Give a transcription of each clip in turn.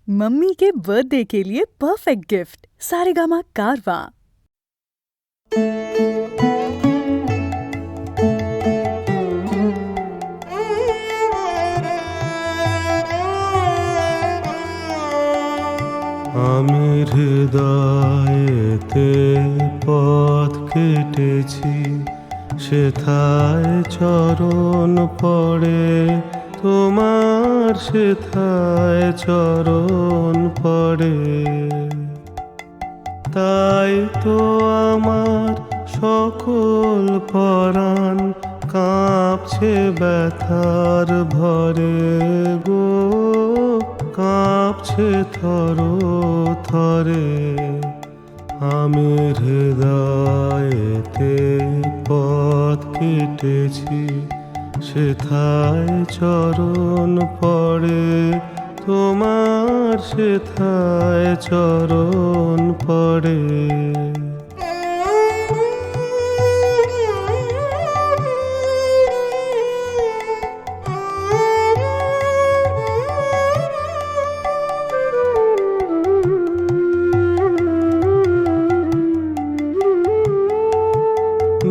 Mummy के birthday के लिए परफेक्ट गिफ्ट सारेगामा कारवां। আমি হৃদয়েতে পথ কেটেছি, সেথায় চরণ পড়ে তোমার, সেথায় চরণ পড়ে। তাই তো আমার সকল পরাণ কাঁপছে ব্যথার ভরে গো, কাঁপছে থর থরে। আমি হৃদয়েতে পথ কেটেছি, সেথায় চরণ পড়ে তোমার, সেথায় চরণ পড়ে।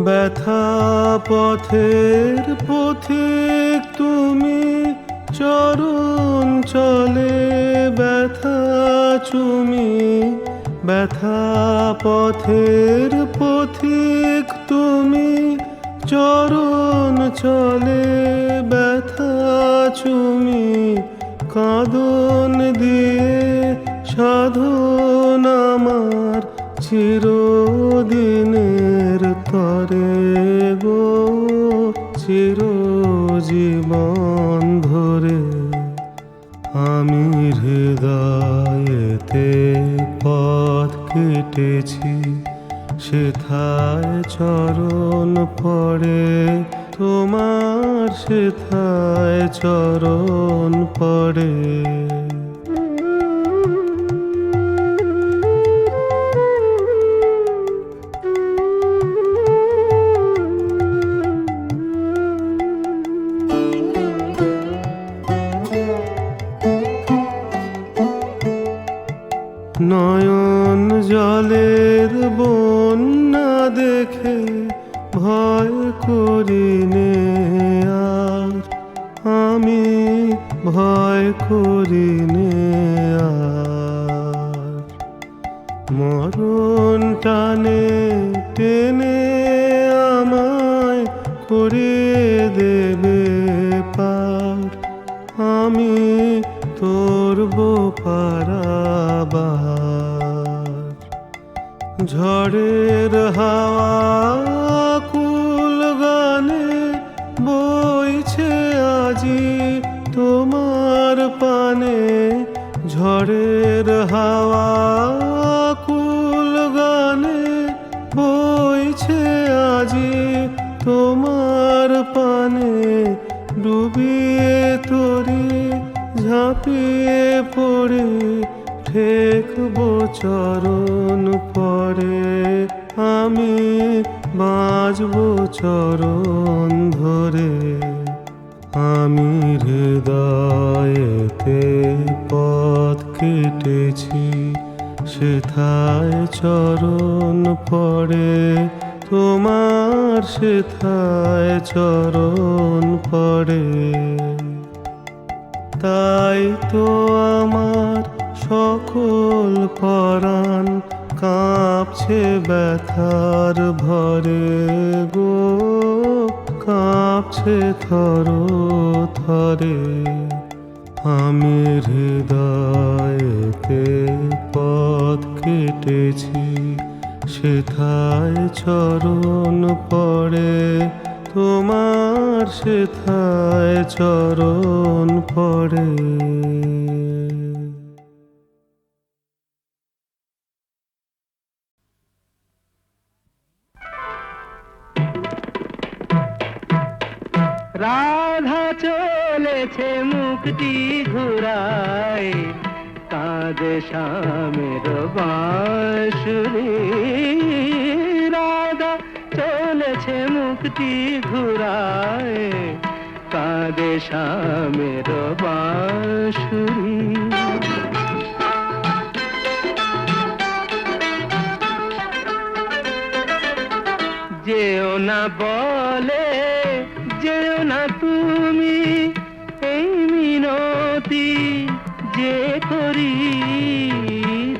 ব্যথা পথের পথিক তুমি, চরণ চলে ব্যথা চুমি। ব্যথা পথের পথিক তুমি, চরণ চলে ব্যথা চুমি। কাঁদন দিয়ে সাধন আমার চিরদিনের তরে গো, চিরজীবন ধরে। আমি হৃদয়েতে পথ কেটেছি, সেথায় চরণ পড়ে তোমার, সেথায় চরণ পড়ে। নয়ন জলের বন্যা দেখে ভয় করিনে আর, আমি ভয় করিনে আর। মরণ টানে টেনে আমায় করিয়ে দেবে পার, আমি তোরব পারাবার। ঝড়ের হাওয়া কুল গানে বইছে আজি তোমার পানে। ঝড়ের হাওয়া কুল গানে বইছে আজি তোমার পানে। ডুবিয়ে তরি ঝাঁপিয়ে পড়ে ঠেকবো চরণ পড়ে, আমি বাঁচবো চরণ ধরে। আমি হৃদয়েতে পথ কেটেছি, সেথায় চরণ পড়ে তোমার, সেথায় চরণ পড়ে। তাই তো আমার সকল পরাণ কাঁপছে ব্যথার ভরে গো, কাঁপছে থর থরে। আমি হৃদয়েতে পথ কেটেছি, সেথায় চরণ পড়ে তোমার, সেথায় চরণ পড়ে। রাধা চলেছে মুক্তি ঘুরায়, কাঁদে শ্যামের বাঁশুরি। রাধা চলেছে মুক্তি ঘুরায়, কাঁদে শ্যামের বাঁশুরি। বলে যেও না তুমি, এই মিনতি যে করি।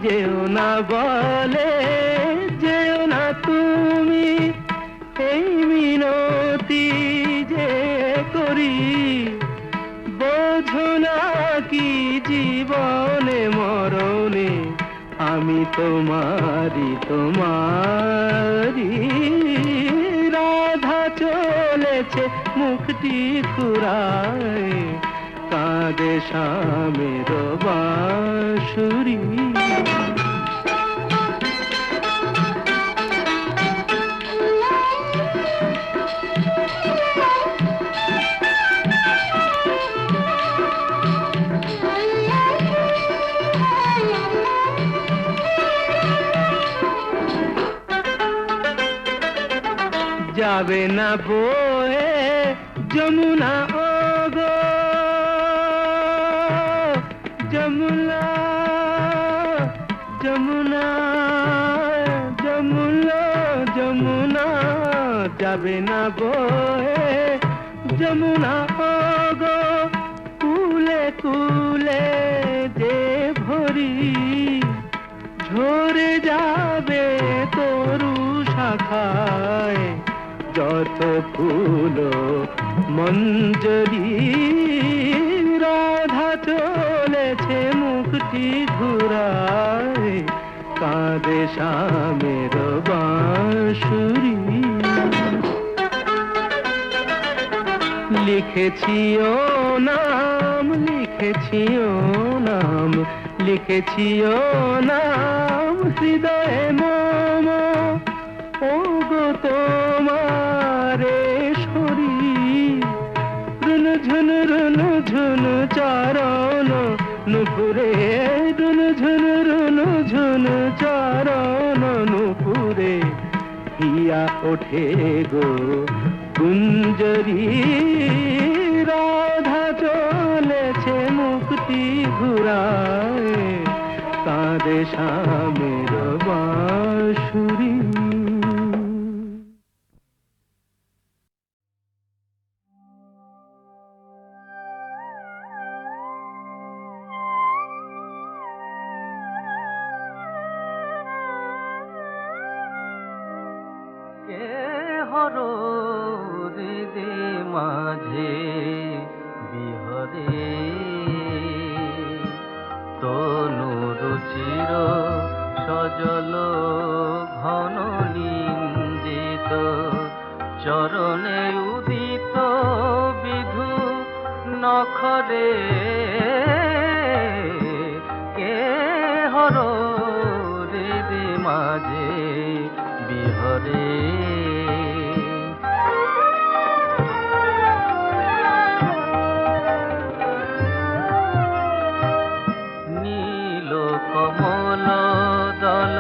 যেও না বলে যেও না তুমি, এই মিনতি যে করি। বোঝো না কি জীবনে মরণে আমি তোমারি তোমারি। রাধা চলেছে মুখটি ঘুরায়, কাঁদে স্বামীর বাঁশুরি। যাবে না বয়ে যমুনা ওগো যমুনা, যমুনা যমুনা যমুনা। যাবে না বয়ে যমুনা ওগো, কুলে কুলে যে ভরি। ঝরে যাবে তরু শাখায় যত ফুল মঞ্জরি। রাধা চলেছে মুখটি ঘুরায়, কাঁদে স্বামীর বাঁশুরি। লিখেছি ও নাম, লিখেছি ও নাম, লিখেছি ও নাম হৃদয়ে মম। ও গো তোমারে সরি, রুন ঝুন রুন ঝুন চরণ নুপুরে। রুন ঝুন রুন ঝুন চরণ নুপুরে। হিয়া ওঠে গো কুঞ্জরি। রাধা চলেছে মুক্তি ঘুরায়, কাঁদে স্বামীর বাঁশুরি। হৃদে মাঝে বিহরে তনু রুচির সজল ঘন নিন্দিত। চরণে উদিত বিধু নখরে কে হর হৃদে মাঝে বিহরে। নীল কমল দল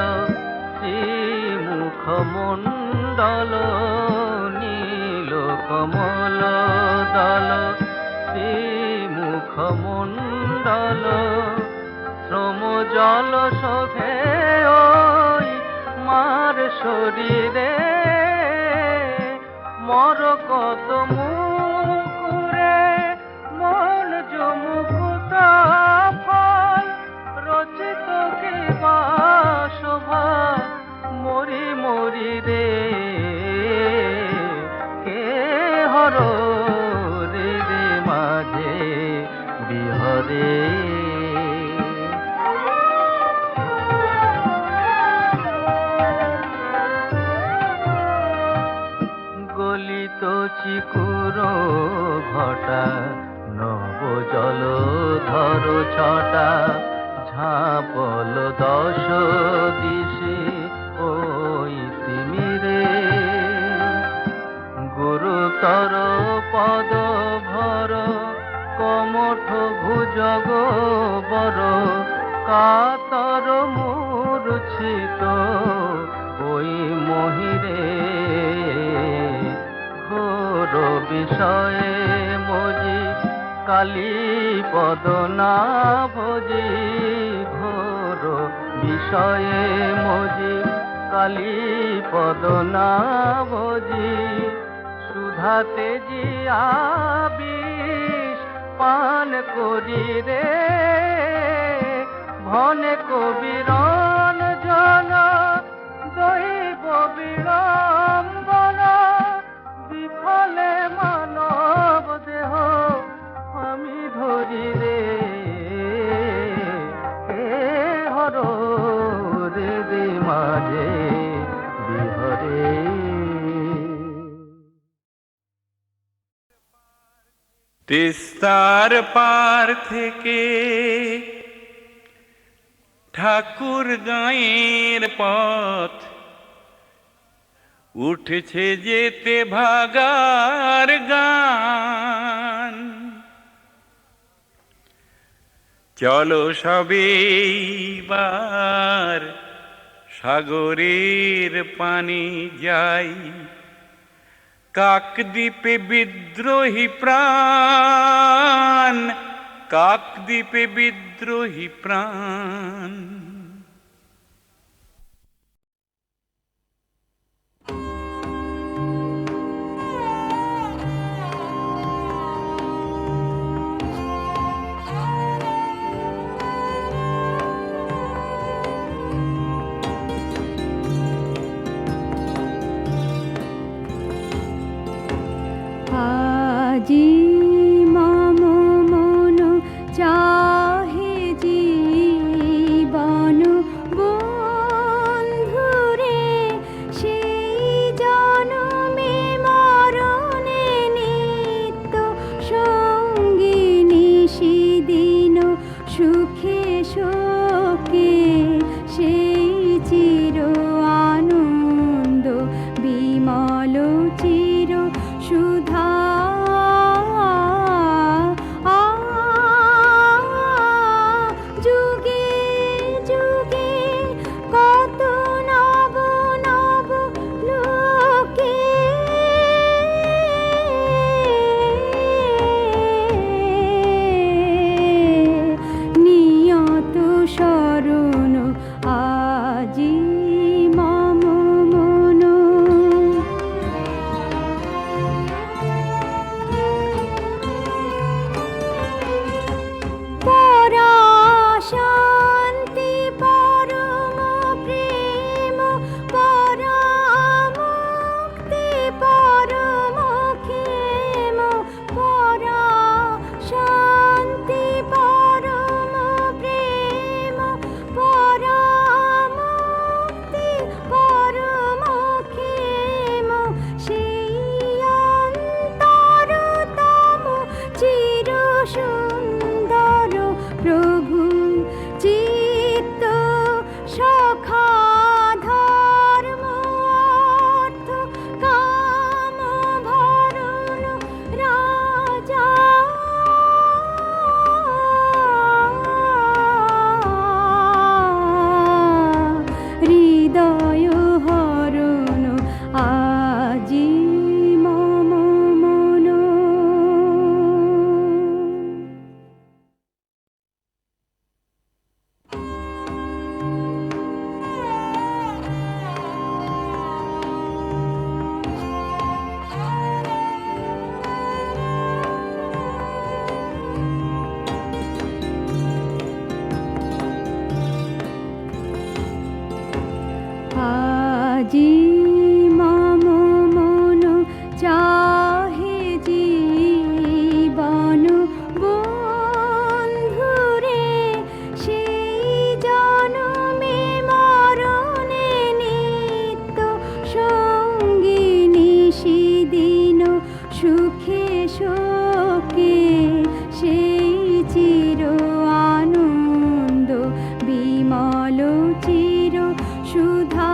শ্রীমুখ মণ্ডল। নীল কমল দল শ্রীমুখ মণ্ডল। শ্রম জল শোভে ওই মার শরীরে। মর কত মুকুরে মন যমুকুত ফল। রচিত কি বা শোভা মরি মরি রে। কে হর হৃদে মাঝে বিহরে। গলিত চিকুর ঘটা নব জল ধর ছটা। ঝাপল দশ দিশে ওই তিমিরে। গুরুতর পদ ভর কমঠ ভুজগ বর। কাতর মূর্ছিত ওই মহিরে। ঘোর বিষয়ে মজি কালী পদ না ভজি। ঘোর বিষয়ে মজি কালী পদ না ভজি। হাতে জিয়া বিষ পান করি রে ভনে কবিরন জন দৈব বিড়ম্বনা বিফলে মানব দেহ আমি ধরি রে হর রে রে মাঝে বিহরে। তিস্তার পার থেকে ঠাকুর গাঁয়ের পথ উঠছে যেতে ভাগার গান। চলো সবেবার সাগরের পানি যাই, কাকদ্বীপে বিদ্রোহী প্রাণ, কাকদ্বীপে বিদ্রোহী প্রাণ। আজি মম মন চাহে জীবন বন্ধুরে, সেই জনমে মরণে নিত্য সঙ্গিনী, সেদিন সুখে শোকে সেই চির আনন্দ বিমল চির সুধা। যুগে যুগে কত নব নব লোকে নিয়ত শরণ আজি মম মন। শান্তি পরম প্রেম পরামুক্তি পরম ক্ষেম, পরা শান্তি পরম প্রেম পরামুক্তি পরম ক্ষেম, সেই অন্তরতম চির সুন্দর প্রভু চিত্ত সখা ধর্ম অর্থ কাম ভরণ রাজা। হৃদয় হরণ আজি মম মন। আজি মম মন চাহে জীবন বন্ধুরে, সেই জনমে মরণে নিত্য সঙ্গিনী, সেদিন সুখে শোকে সেই চির আনন্দ বিমল চির সুধা।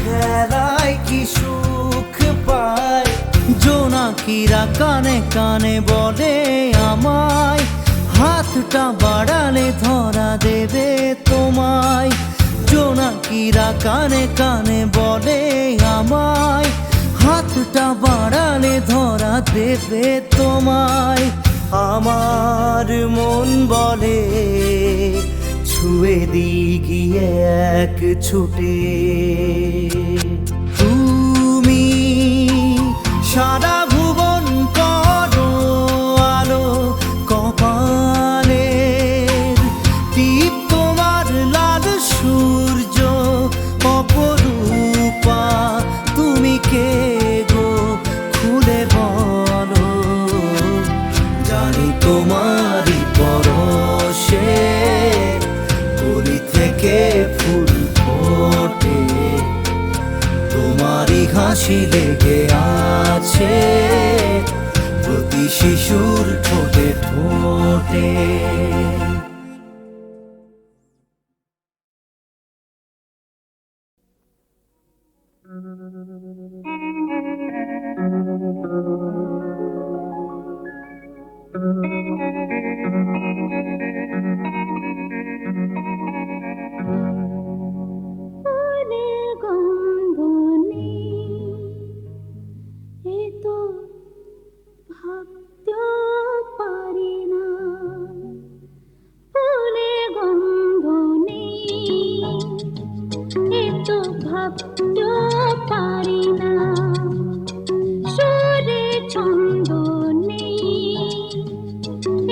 খেলায় কি সুখ পায়, জোনাকিরা কানে কানে বলে আমায়, হাতটা বাড়ালে ধরা দেবে তোমায়। জোনাকিরা কানে কানে বলে আমায়, হাতটা বাড়ালে ধরা দেবে তোমায়। আমার মন বলে ছুঁয়ে দিই গিয়ে এক ছুটে, তুমি সারা ভুবন করো আলো, কপালের টিপ তোমার লাল সূর্য অপরূপা। তুমি কে গো খুলে বলো, জানি তোমারই পরশে কলি থেকে ফুল ফোটে, তোমারই হাসি লেগে আছে প্রতি শিশুর ঠোঁটে ঠোঁটে। ফুলের গন্ধ নেই, এ তো ভাবতেও পারি না। ফুলের গন্ধ নেই, এ তো ভাবতেও পারি না। সুরে ছন্দ নেই,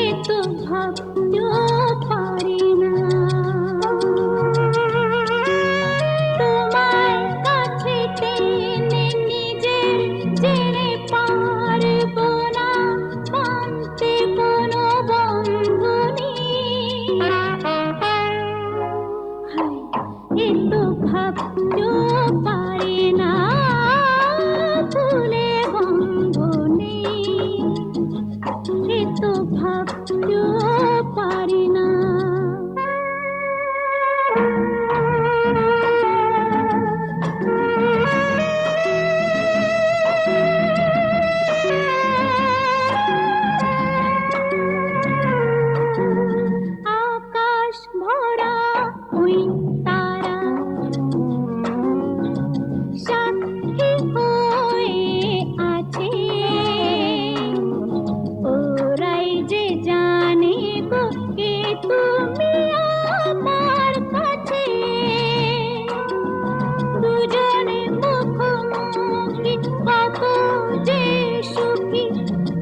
এ তো ভাবতেও পারি না। তোমার কাছে টেনে নিজের ছেড়ে পারবো না, মানতে কোনো বন্ধনী। এ তো ভাবতেও পারি না। ফুলে গন্ধ নেই, এ তো ভাবতেও পারি না। আকাশ ভরা ওই তারা সাক্ষী হয়ে আছে, ওরাই যে জানে গো কে তুমি আমার কাছে। দুজনে মুখোমুখি কত যে সুখী,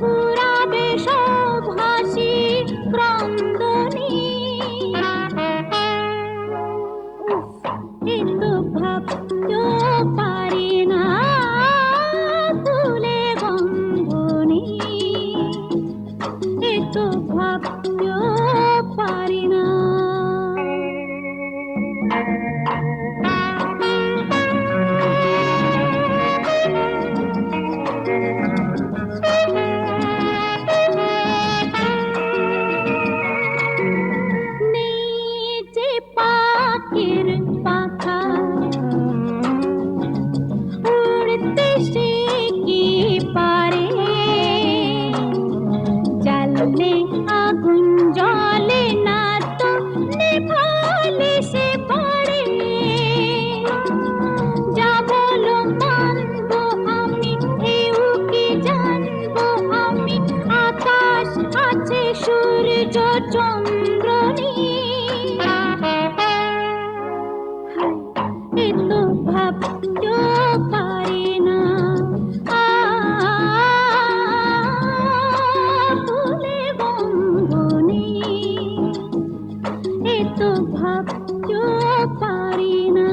পুরাবে সব হাসি ক্রন্দনী। এ তো ভাবতেও পারি না। ফুলে গন্ধ নেই, এ তো ভাবতেও পারি না। নেই যে পাখির পাখা, উড়তে সে কি পারে। জ্বাললে আগুন জ্বলে না তো নেভালে সে পারে। যা বলো মানবো আমি, এও কি জানবো আমি, আকাশ আছে সূর্য চন্দ্র নেই। এ তো ভাবতেও পারি না। ফুলে গন্ধ নেই, এ তো ভাবতেও পারি না।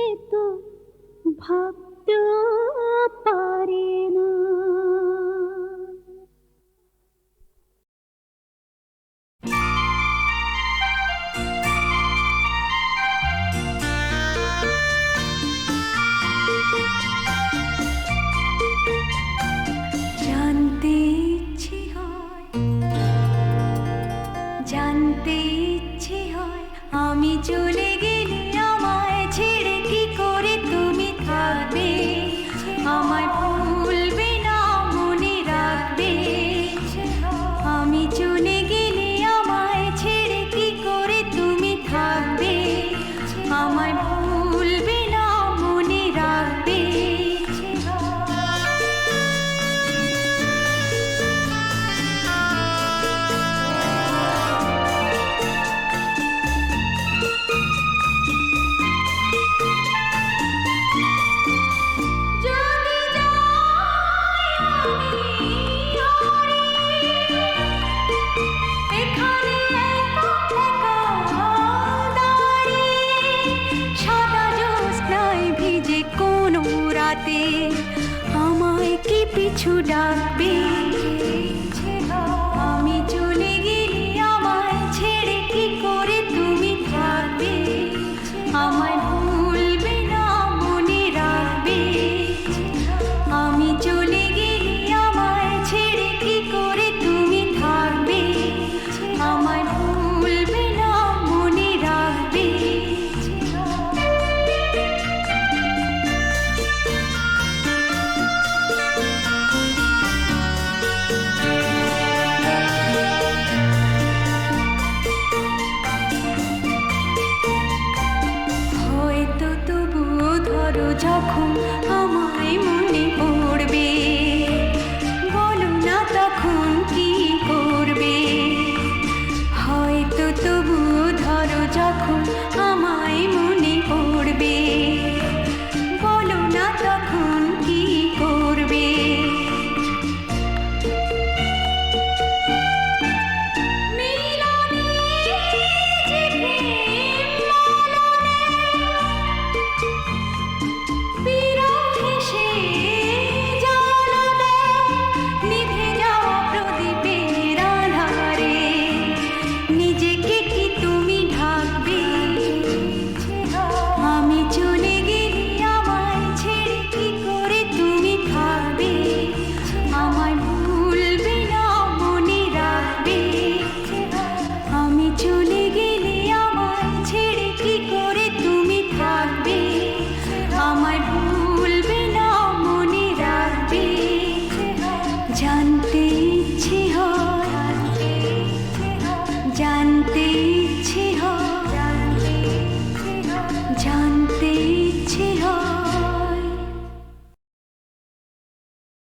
এ তো ভাবতেও পারি না। জানতে ইচ্ছে হয়, জানতে ইচ্ছে হয়, আমি চলে গেলে আমায় ছেড়ে কি কোনো রাতে আমায় কি পিছু ডাকবে? আমি চলে গেলে আমায় ছেড়ে কি করে তুমি থাকবে? আমায় ভুলবে না মনে রাখবে? আমি চলে গেলে আমায় ছেড়ে কি করে তুমি থাকবে? আমায় ভুলবে না মনে রাখবে? হয়তো তবুও ধরো যখন